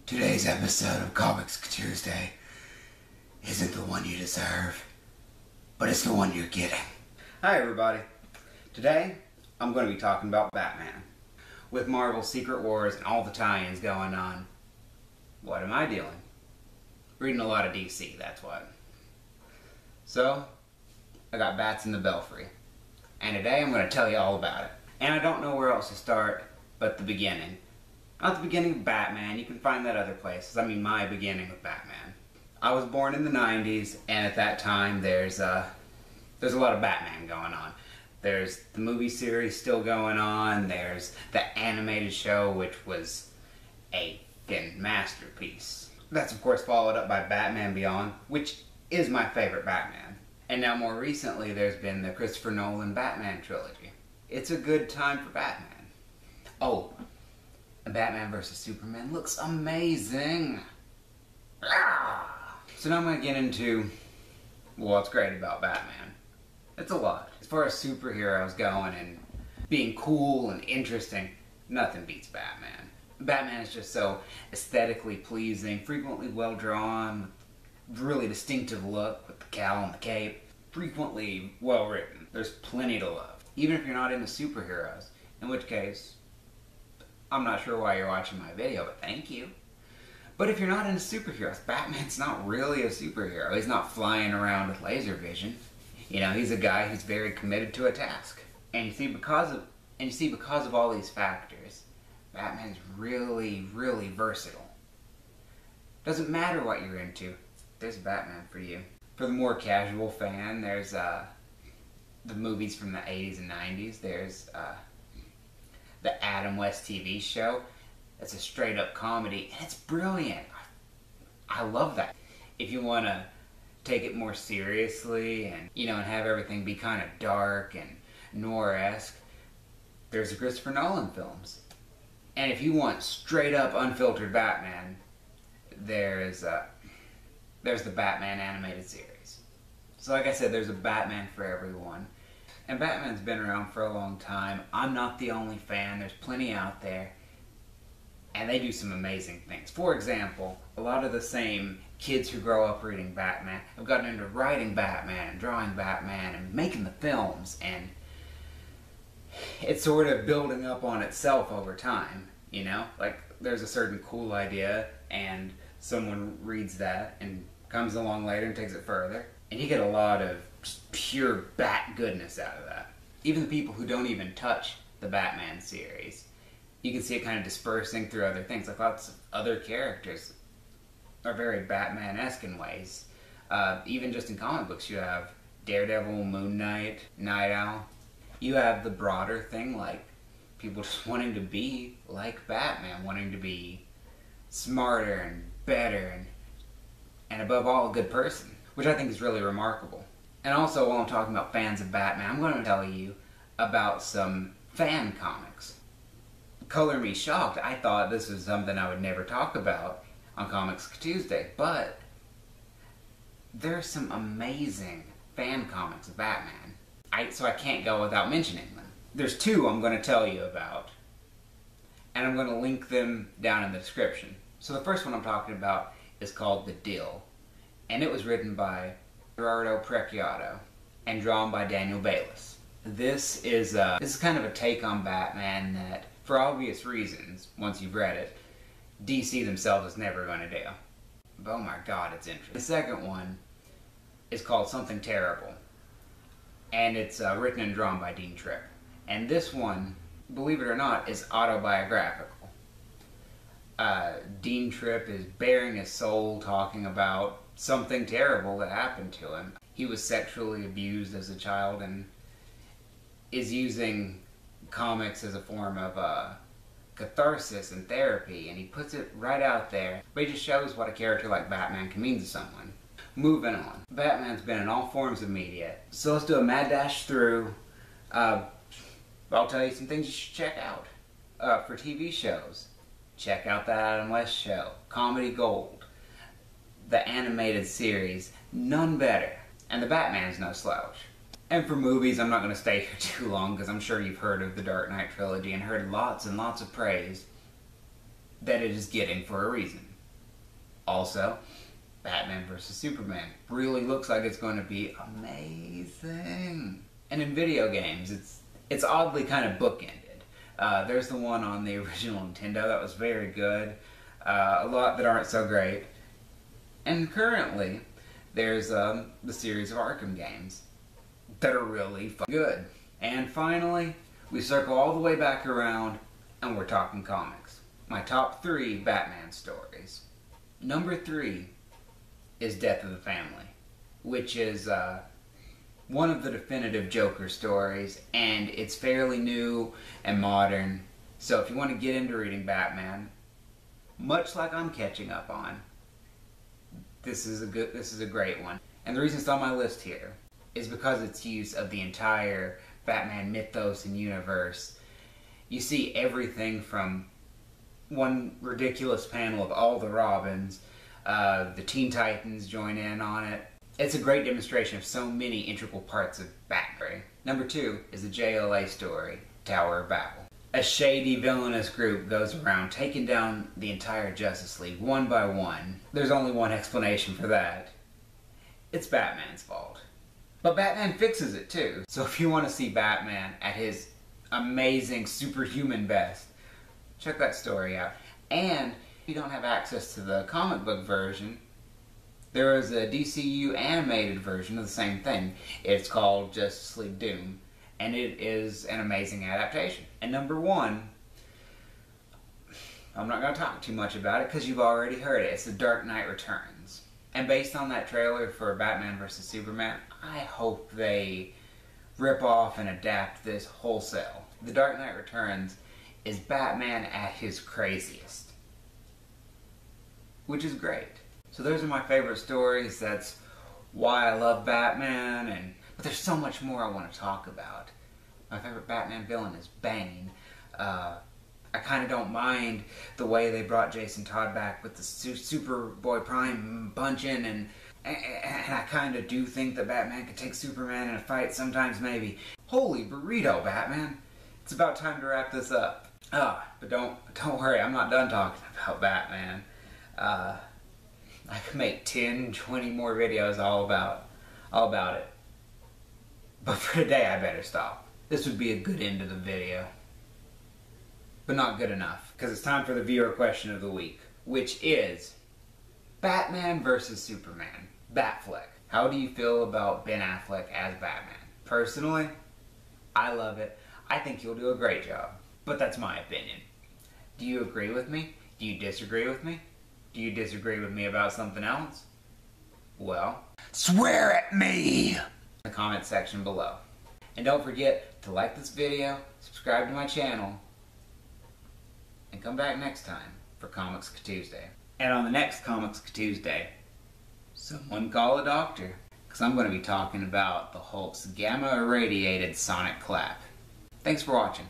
Today's episode of Comics Tuesday isn't the one you deserve, but it's the one you're getting. Hi everybody. Today, I'm going to be talking about Batman. With Marvel's Secret Wars and all the tie-ins going on, what am I doing? Reading a lot of DC, that's what. So, I got Bats in the Belfry. And today I'm going to tell you all about it. And I don't know where else to start but the beginning. Not the beginning of Batman, you can find that other places. I mean my beginning with Batman. I was born in the 90s, and at that time there's a lot of Batman going on. There's the movie series still going on, there's the animated show, which was a masterpiece. That's of course followed up by Batman Beyond, which is my favorite Batman. And now more recently there's been the Christopher Nolan Batman trilogy. It's a good time for Batman. Oh, and Batman vs. Superman looks amazing! So now I'm going to get into what's great about Batman. It's a lot. As far as superheroes going and being cool and interesting, nothing beats Batman. Batman is just so aesthetically pleasing, frequently well drawn, with really distinctive look with the cowl and the cape, frequently well written. There's plenty to love, even if you're not into superheroes, in which case, I'm not sure why you're watching my video, but thank you. But if you're not into superheroes, Batman's not really a superhero. He's not flying around with laser vision. You know, he's a guy who's very committed to a task. And you see, because of all these factors, Batman's really, really versatile. Doesn't matter what you're into, there's Batman for you. For the more casual fan, there's the movies from the 80s and 90s. There's the Adam West TV show. It's a straight up comedy, and it's brilliant. I love that. If you want to take it more seriously and, you know, and have everything be kind of dark and noir-esque, there's the Christopher Nolan films. And if you want straight up unfiltered Batman, there's the Batman animated series. So like I said, there's a Batman for everyone. And Batman's been around for a long time. I'm not the only fan. There's plenty out there. And they do some amazing things. For example, a lot of the same kids who grow up reading Batman have gotten into writing Batman and drawing Batman and making the films. And it's sort of building up on itself over time, you know? Like, there's a certain cool idea and someone reads that and comes along later and takes it further. And you get a lot of just pure Bat goodness out of that. Even the people who don't even touch the Batman series, you can see it kind of dispersing through other things. Like lots of other characters are very Batman-esque in ways. Even just in comic books, you have Daredevil, Moon Knight, Night Owl. You have the broader thing, like people just wanting to be like Batman, wanting to be smarter and better and above all, a good person, which I think is really remarkable. And also, while I'm talking about fans of Batman, I'm going to tell you about some fan comics. Color me shocked, I thought this was something I would never talk about on Comics Tuesday, but there's some amazing fan comics of Batman. So I can't go without mentioning them. There's two I'm going to tell you about, and I'm going to link them down in the description. So the first one I'm talking about is called The Dill, and it was written by Gerardo Precchiato and drawn by Daniel Bayliss. This is kind of a take on Batman that, for obvious reasons, once you've read it, DC themselves is never going to do. But oh my god, it's interesting. The second one is called Something Terrible, and it's written and drawn by Dean Tripp. And this one, believe it or not, is autobiographical. Dean Tripp is bearing his soul talking about something terrible that happened to him. He was sexually abused as a child and is using comics as a form of catharsis and therapy, and he puts it right out there. But he just shows what a character like Batman can mean to someone. Moving on. Batman's been in all forms of media, so let's do a mad dash through. I'll tell you some things you should check out. For TV shows, check out the Adam West show, Comedy Gold, the animated series, none better, and the Batman's no slouch. And for movies, I'm not going to stay here too long because I'm sure you've heard of the Dark Knight trilogy and heard lots and lots of praise that it is getting for a reason. Also, Batman vs. Superman really looks like it's going to be amazing. And in video games, it's oddly kind of bookended. There's the one on the original Nintendo that was very good. A lot that aren't so great. And currently, there's the series of Arkham games that are really good. And finally, we circle all the way back around and we're talking comics. My top 3 Batman stories. Number 3 is Death of the Family, which is one of the definitive Joker stories, and it's fairly new and modern. So if you want to get into reading Batman, much like I'm catching up on, this is a great one. And the reason it's on my list here is because its use of the entire Batman mythos and universe. You see everything from one ridiculous panel of all the Robins, the Teen Titans join in on it. It's a great demonstration of so many integral parts of Batman. Number 2 is the JLA story, Tower of Babel. A shady, villainous group goes around taking down the entire Justice League one by one. There's only one explanation for that. It's Batman's fault. But Batman fixes it too. So if you want to see Batman at his amazing, superhuman best, check that story out. And if you don't have access to the comic book version, there is a DCU animated version of the same thing. It's called Justice League Doom, and it is an amazing adaptation. And number 1, I'm not going to talk too much about it because you've already heard it. It's The Dark Knight Returns. And based on that trailer for Batman vs. Superman, I hope they rip off and adapt this wholesale. The Dark Knight Returns is Batman at his craziest, which is great. So those are my favorite stories. That's why I love Batman, but there's so much more I want to talk about. My favorite Batman villain is Bane. I kind of don't mind the way they brought Jason Todd back with the Superboy Prime punching, and I kind of do think that Batman could take Superman in a fight sometimes, maybe. Holy burrito, Batman! It's about time to wrap this up. But don't worry, I'm not done talking about Batman. I could make 10, 20 more videos all about it. But for today, I better stop. This would be a good end to the video. But not good enough, because it's time for the viewer question of the week, which is Batman vs. Superman, Batfleck. How do you feel about Ben Affleck as Batman? Personally, I love it. I think he'll do a great job, but that's my opinion. Do you agree with me? Do you disagree with me? Do you disagree with me about something else? Well, Swear at me! in the comment section below. And don't forget to like this video, subscribe to my channel, and come back next time for Comics Tuesday. And on the next Comics Tuesday, someone call a doctor, because I'm going to be talking about the Hulk's gamma-irradiated sonic clap. Thanks for watching.